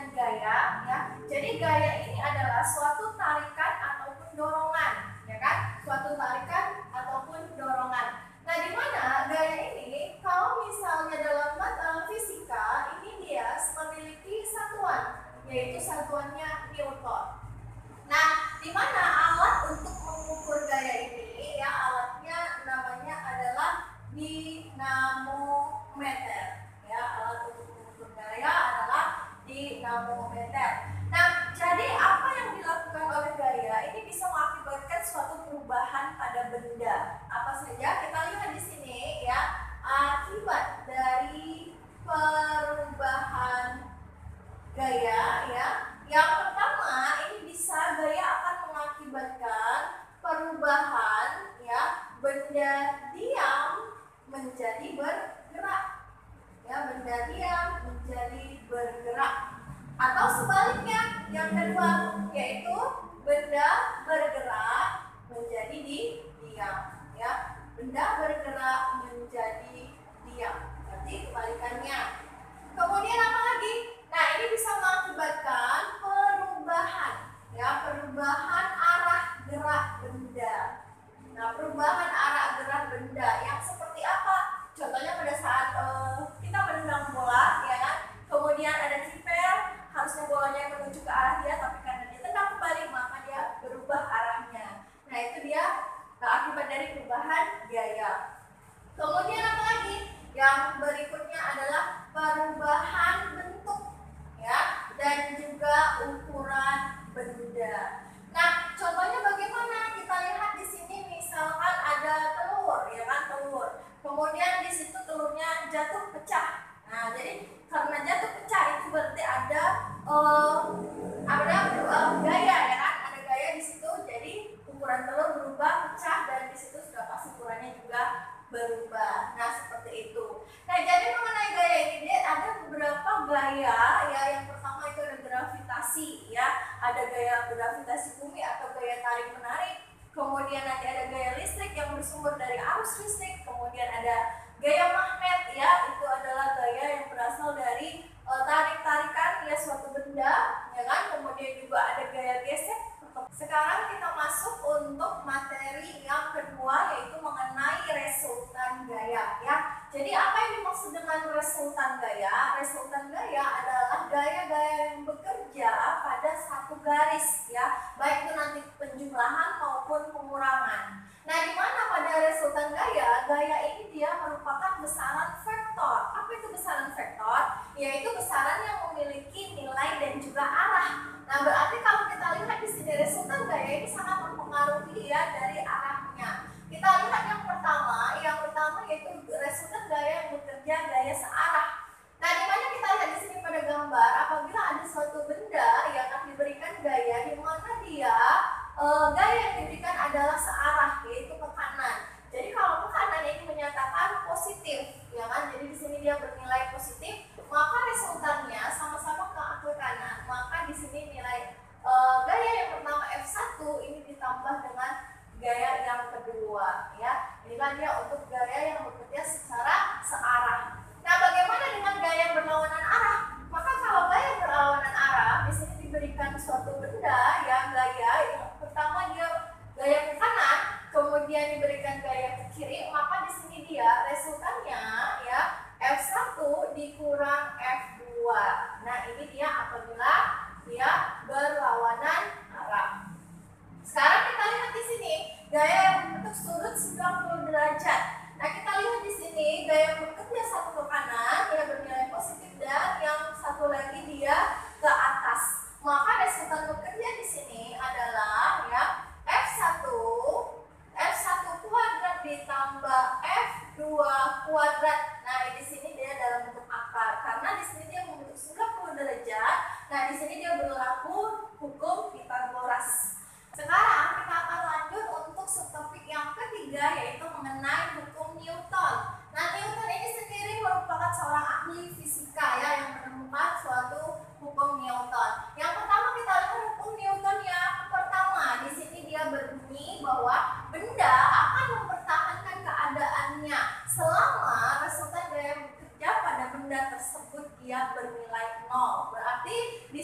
dengan gaya ya. Jadi gaya ini adalah suatu tarikan ataupun dorongan, ya kan? Suatu tarikan ataupun dorongan. Nah, di mana gaya ini kalau misalnya dalam fisika ini dia memiliki satuan, yaitu satuannya Newton. Nah, di mana alat untuk mengukur gaya ini ya, alatnya namanya adalah dinamometer. Ya, alat untuk mengukur gaya adalah dinamometer. Nah, jadi apa yang dilakukan oleh gaya ini bisa mengakibatkan suatu perubahan pada benda. Apa saja? Kita lihat di sini ya, akibat dari perubahan gaya ya. Yang pertama, ini bisa gaya akan mengakibatkan perubahan ya, benda diam menjadi bergerak. Ya, benda diam menjadi bergerak. Atau sebaliknya, yang kedua, yaitu benda bergerak menjadi diam. Ya, benda bergerak menjadi diam. Berarti kebalikannya. Kemudian apa lagi? Nah, ini bisa mengakibatkan perubahan, ya, perubahan arah gerak benda. Nah, perubahan arah gerak benda yang seperti apa? Contohnya pada saat kita menendang bola, ya kan? Kemudian ada kiper, harusnya bolanya menuju ke arah dia, tapi karena dia tendang kembali, maka dia berubah arahnya. Nah, itu dia akibat dari perubahan gaya. Kemudian apa lagi? Yang berikutnya adalah perubahan bentuk, ya, dan juga ukuran benda. Nah, contohnya bagaimana? Kita lihat di sini misalkan ada telur, ya kan, telur. Kemudian di situ telurnya jatuh pecah. Nah, jadi karena jatuh pecah itu berarti ada gaya, ya kan? Ada gaya di situ. Jadi ukuran telur berubah, pecah, dan di situ sudah pasti ukurannya juga berubah. Nah, seperti itu. Nah, jadi mengenai gaya ini ada beberapa gaya ya. Yang pertama itu ada gravitasi ya. Ada gaya gravitasi bumi atau gaya tarik menarik. Kemudian nanti ada gaya listrik yang bersumber dari arus listrik. Kemudian ada gaya magnet ya. Itu adalah gaya yang berasal dari tarik-tarikan ya suatu benda, ya kan? Kemudian juga ada gaya gesek. Sekarang kita masuk untuk materi yang kedua, yaitu mengenai resultan gaya ya. Jadi apa yang dimaksud dengan resultan gaya? Resultan gaya adalah gaya-gaya yang bekerja pada satu garis ya, baik itu nanti penjumlahan maupun pengurangan. Nah, di mana pada resultan gaya, gaya ini dia merupakan besaran vektor. Apa itu besaran vektor? Yaitu besaran yang memiliki nilai dan juga arah. Nah, berarti kalau kita lihat di sini resultan gaya ini sangat mempengaruhi ya dari arahnya. Kita lihat yang pertama yaitu resultan gaya yang bekerja gaya searah. Nah, di mana kita lihat di sini pada gambar, apabila ada suatu benda yang akan diberikan gaya di mana dia gaya yang diberikan adalah searah, yaitu ke kanan. Jadi kalau ke kanan ini menyatakan positif, ya kan? Jadi di sini dia bernilai positif, maka resultannya sama-sama ke kanan. Maka di sini nilai gaya yang pertama F1 ini ditambah dengan gaya yang kedua, ya. Inilah dia untuk gaya yang bekerja secara searah. Nah, bagaimana dengan gaya yang berlawanan arah? Maka kalau gaya berlawanan arah, di sini diberikan suatu benda yang gaya yang pertama dia gaya ke kanan, kemudian diberikan gaya ke kiri, maka di sini dia resultannya ya F1 dikurang F2. Nah, ini dia apabila dia berlawanan arah. Sekarang kita lihat di sini gaya yang berbentuk sudut 90 derajat. Nah, kita lihat di sini gaya yang bekerja satu ke kanan, dia bernilai positif, dan yang satu lagi dia ke atas. Maka resultan bekerja di sini adalah ya F1 kuadrat ditambah F2 kuadrat. Nah, di sini dia dalam bentuk akar karena di sini dia membentuk 90 derajat. Nah, di sini dia berlaku hukum Pythagoras. Sekarang kita akan lanjut untuk subtopik yang ketiga, yaitu mengenai hukum Newton. Nah, Newton ini sendiri merupakan seorang ahli fisika ya yang menemukan suatu hukum Newton. Yang pertama kita lihat hukum Newton yang pertama. Di sini dia berbunyi bahwa benda akan mempertahankan keadaannya selama resultan gaya bekerja pada benda tersebut dia bernilai 0. Berarti di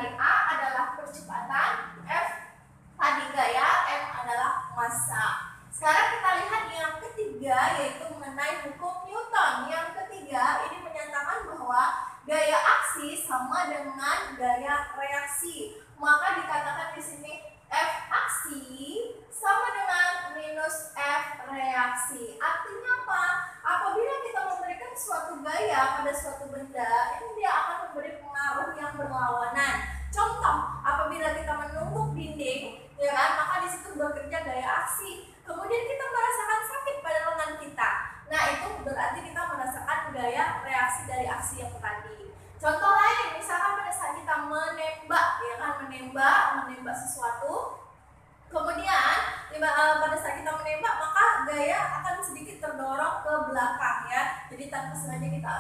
tadi A adalah percepatan, F tadi gaya, M adalah massa. Sekarang kita lihat yang ketiga, yaitu mengenai hukum Newton. Yang ketiga ini menyatakan bahwa gaya aksi sama dengan gaya reaksi. Maka dikatakan di sini F aksi sama dengan minus F reaksi. Artinya apa? Apabila kita memberikan suatu gaya pada suatu benda, ini dia akan memberi pengaruh yang berlawanan. Contoh, apabila kita menumbuk dinding, ya kan, maka di situ bekerja gaya aksi. Kemudian kita merasakan sakit pada lengan kita. Nah, itu berarti kita merasakan gaya reaksi dari aksi yang tadi. Contoh lain, misalkan pada saat kita menembak, ya kan, menembak sesuatu. Kemudian pada saat kita menembak, maka gaya akan sedikit terdorong ke belakang, ya. Jadi tanpa sengaja kita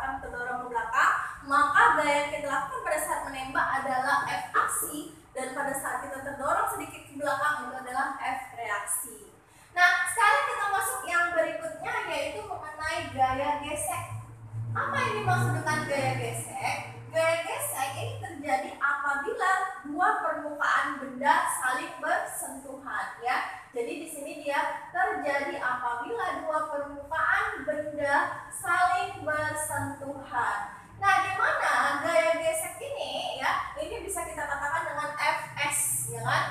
akan terdorong ke belakang. Maka gaya yang kita lakukan pada saat menembak adalah F aksi, dan pada saat kita terdorong sedikit ke belakang itu adalah F reaksi. Nah, sekarang kita masuk yang berikutnya, yaitu mengenai gaya gesek. Apa yang dimaksud dengan gaya gesek? Gaya gesek ini terjadi apabila dua permukaan benda saling bersentuhan, ya. Jadi di sini dia terjadi apabila dua permukaan benda saling bersentuhan. Nah, di mana gaya gesek ini, ya, ini bisa kita katakan dengan Fs, ya kan,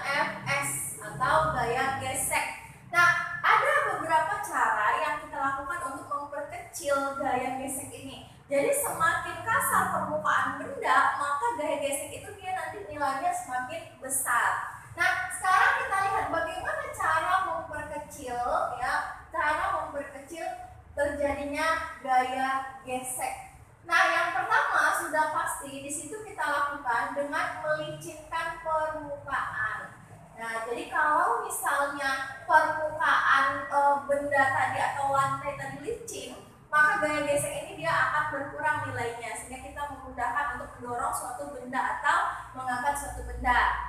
Fs atau gaya gesek. Nah, ada beberapa cara yang kita lakukan untuk memperkecil gaya gesek ini. Jadi semakin kasar permukaan benda, maka gaya gesek itu dia nanti nilainya semakin besar. Nah, sekarang kita lihat bagaimana cara memperkecil, ya, cara memperkecil terjadinya gaya gesek. Nah, yang pertama sudah pasti di situ kita lakukan dengan melicinkan permukaan. Nah, jadi kalau misalnya permukaan benda tadi atau lantai tadi licin, maka gaya gesek ini dia akan berkurang nilainya, sehingga kita memudahkan untuk mendorong suatu benda atau mengangkat suatu benda.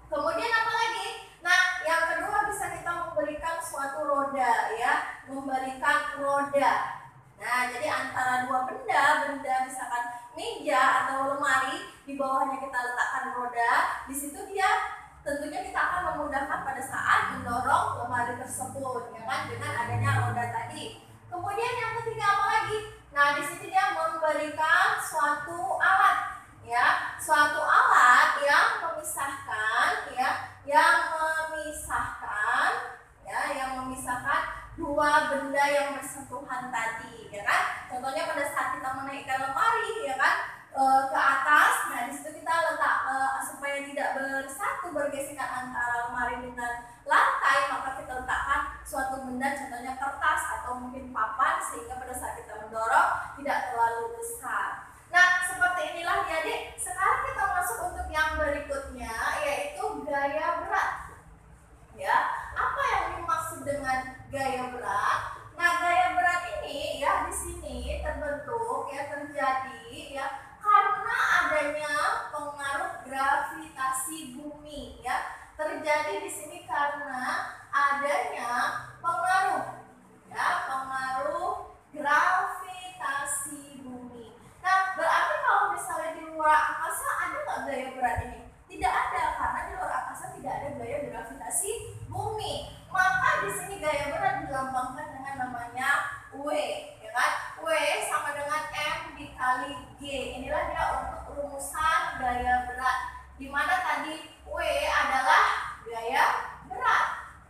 Kemudian apa lagi? Nah, yang kedua bisa kita memberikan suatu roda, ya, memberikan roda. Nah, jadi antara dua benda misalkan meja atau lemari, di bawahnya kita letakkan roda, di situ dia tentunya kita akan memudahkan pada saat mendorong lemari tersebut, ya kan, dengan adanya roda tadi. Kemudian yang ketiga apa lagi? Nah, di sini dia memberikan suatu alat, ya, suatu alat yang memisahkan, yang memisahkan dua benda yang bersentuhan tadi, ya kan. Contohnya pada saat kita menaikkan lemari, ya kan, ke atas. Nah, di situ kita letak supaya tidak bergesekan antara lemari dengan lantai, maka kita letakkan suatu benda, contohnya kertas atau mungkin papan, sehingga pada saat kita mendorong tidak terlalu besar. Nah, seperti inilah adik. Sekarang kita masuk untuk yang berikutnya, yaitu gaya berat. Ya, apa yang dimaksud dengan gaya berat? Nah, gaya berat ini, ya, di sini terbentuk, ya, terjadi, ya, karena adanya pengaruh gravitasi bumi, ya. Terjadi di sini karena adanya pengaruh, ya, pengaruh gravitasi bumi. Nah, berarti kalau misalnya di luar angkasa ada nggak gaya berat ini? Tidak ada, karena di luar angkasa tidak ada gaya gravitasi bumi. Maka di sini gaya berat dilambangkan dengan namanya W, ya kan? W sama dengan M dikali G. Inilah dia untuk rumusan gaya berat, di mana tadi W adalah gaya berat,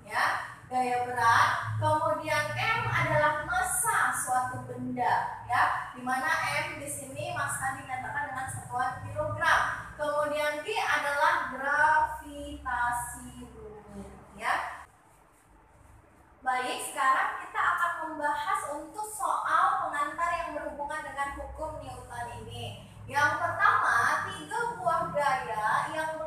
ya, gaya berat. Kemudian M adalah massa suatu benda, ya, di mana M di sini massa dinyatakan dengan satuan kilogram. Kemudian G adalah gravitasi bumi, ya. Baik, sekarang kita akan membahas untuk soal pengantar yang berhubungan dengan hukum Newton ini. Yang pertama, 3 buah gaya yang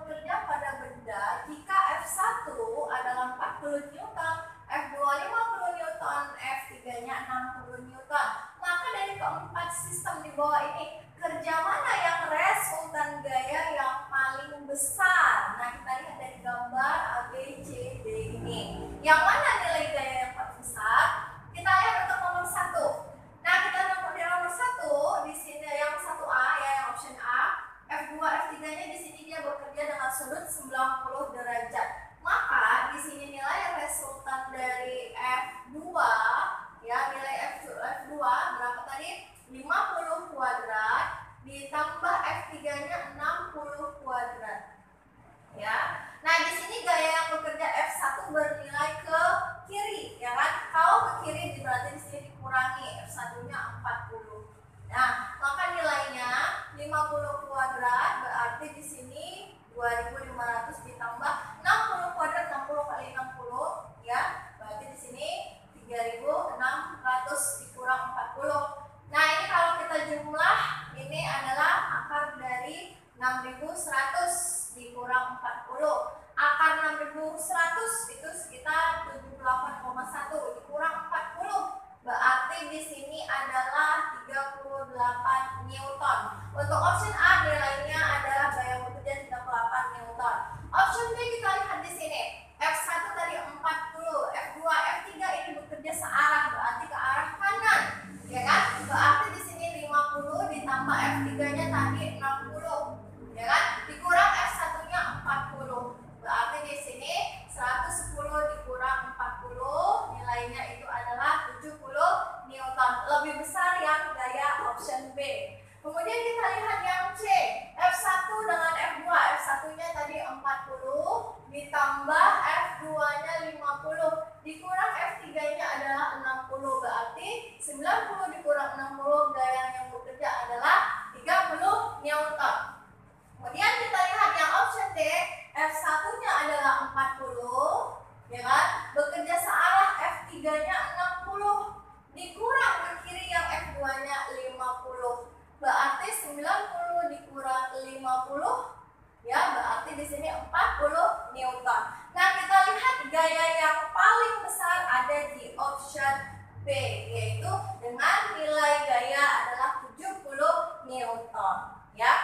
F3-nya di sini dia bekerja dengan sudut 90 derajat. Maka di sini nilai resultan dari F2 ya, nilai F2 berapa tadi? 50 kuadrat ditambah F3-nya 60 kuadrat. Ya. Nah, di sini gaya yang bekerja F1 bernilai ke kiri, ya kan? Kalau ke kiri berarti di sini dikurangi F1-nya 40. Nah, maka nilainya 50 kuadrat berarti di sini 2500 ditambah 60 kuadrat, 60 kali 60 ya. Berarti di sini 3600 dikurang 40. Nah, ini kalau kita jumlah ini adalah akar dari 6100 dikurang 40. Akar 6100 itu sekitar 78,1 dikurang 40. Berarti di sini adalah 38 Newton. Untuk option A nilainya adalah gaya bekerja 38 Newton. Option B kita lihat di sini. F1 tadi 40, F2, F3 ini bekerja searah, berarti ke arah kanan. Ya kan? Berarti di sini 50 ditambah F3-nya tadi 60. Ya kan? Dikurang F1-nya 40. Berarti di sini 110 dikurang 40, nilainya itu adalah 70 Newton. Lebih besar yang gaya option B. Kemudian kita lihat yang C. F1 dengan F2. F1-nya tadi 40 ditambah F2-nya 50 dikurang F3-nya adalah 60. Berarti 90 dikurang 60, gaya yang bekerja adalah 30 Newton. Kemudian kita lihat yang option D, F1-nya adalah 40, ya kan? Bekerja searah, F3-nya 60, dikurang ke kiri yang F2-nya 50. Berarti 90 dikurang 50, ya, berarti di sini 40 Newton. Nah, kita lihat gaya yang paling besar ada di option B, yaitu dengan nilai gaya adalah 70 Newton, ya.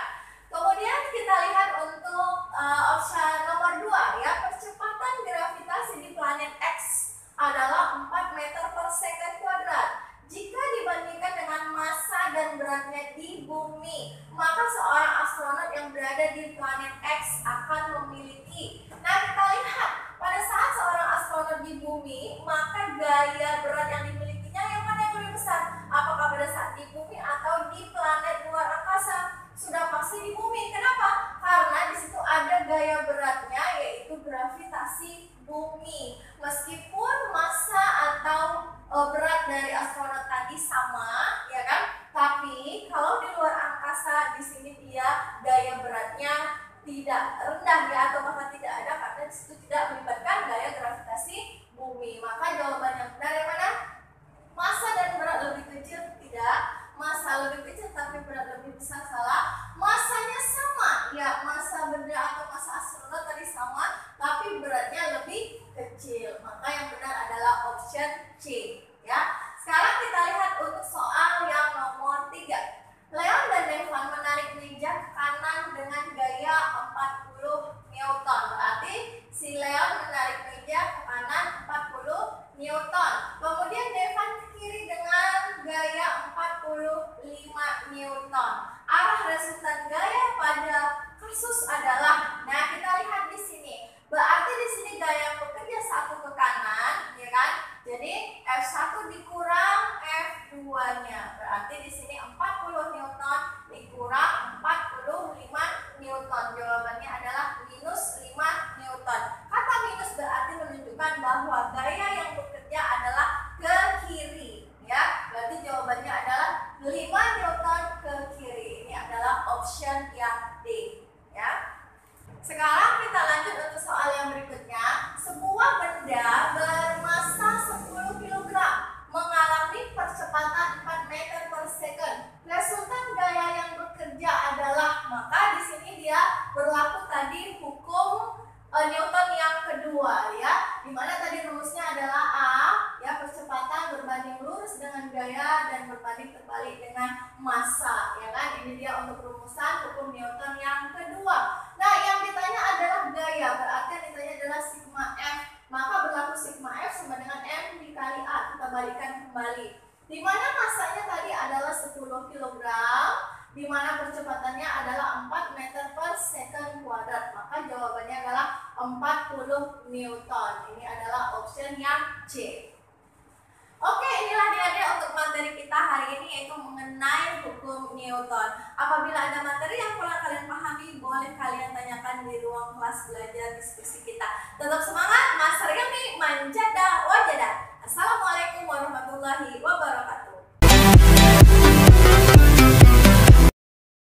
Kemudian kita lihat untuk option nomor 2 ya, percepatan gravitasi di planet X adalah 4 meter per second kuadrat. Jika dibandingkan dengan massa dan beratnya di bumi, maka seorang astronot yang berada di planet X akan memiliki. Nah, kita lihat pada saat seorang astronot di bumi, maka gaya berat yang dimilikinya yang mana yang lebih besar? Apakah pada saat di bumi atau di planet luar angkasa? Sudah pasti di bumi. Kenapa? Karena di situ ada gaya beratnya, yaitu gravitasi bumi. Meskipun massa atau berat dari astronot tadi sama, ya kan? Tapi kalau di luar angkasa di sini dia gaya beratnya tidak rendah ya, atau bahkan tidak ada, karena di situ tidak melibatkan gaya gravitasi bumi. Maka jawaban yang benar yang mana? Massa dan berat lebih kecil? Tidak. Massa lebih kecil tapi berat lebih besar? Salah. Massanya sama, ya, massa benda atau massa astronot tadi sama, tapi beratnya lebih kecil. Maka yang benar adalah option C, ya. Sekarang kita lihat untuk soal yang nomor 3. Leon dan Devan menarik meja ke kanan dengan gaya 40 Newton. Berarti si Leon menarik meja ke kanan 40 Newton. Kemudian Devan ke kiri dengan gaya 45 Newton. Arah resultan gaya pada kasus adalah, nah kita lihat di sini. Berarti di sini gaya bekerja satu ke kanan, ya kan? Jadi F1 dikurang F2-nya. Berarti di sini 40 Newton dikurang 45 Newton. Jawabannya adalah minus 5 Newton. Kata minus berarti menunjukkan bahwa gaya yang bekerja adalah ke kiri, ya. Berarti jawabannya adalah 5 Newton ke kiri. Ini adalah option yang D, ya. Sekarang kita lanjut untuk soal yang berikutnya. Sebuah benda bermassa 10 kg mengalami percepatan 4 meter per second. Resultan gaya yang bekerja adalah, maka di sini dia berlaku tadi hukum Newton yang kedua, ya. Dimana tadi rumusnya adalah A, ya, percepatan berbanding lurus dengan gaya dan berbanding terbalik dengan massa, ya kan? Ini dia untuk rumusan hukum Newton yang kedua. Nah, yang ditanya adalah gaya, berarti yang ditanya adalah sigma F. Maka berlaku sigma F sama dengan M dikali A, kita balikan kembali. Dimana massanya tadi adalah 10 kg, dimana percepatannya adalah 4 meter per 40 Newton. Ini adalah option yang C. Oke, inilah adik-adik untuk materi kita hari ini, yaitu mengenai hukum Newton. Apabila ada materi yang kurang kalian pahami, boleh kalian tanyakan di ruang kelas belajar diskusi kita. Tetap semangat!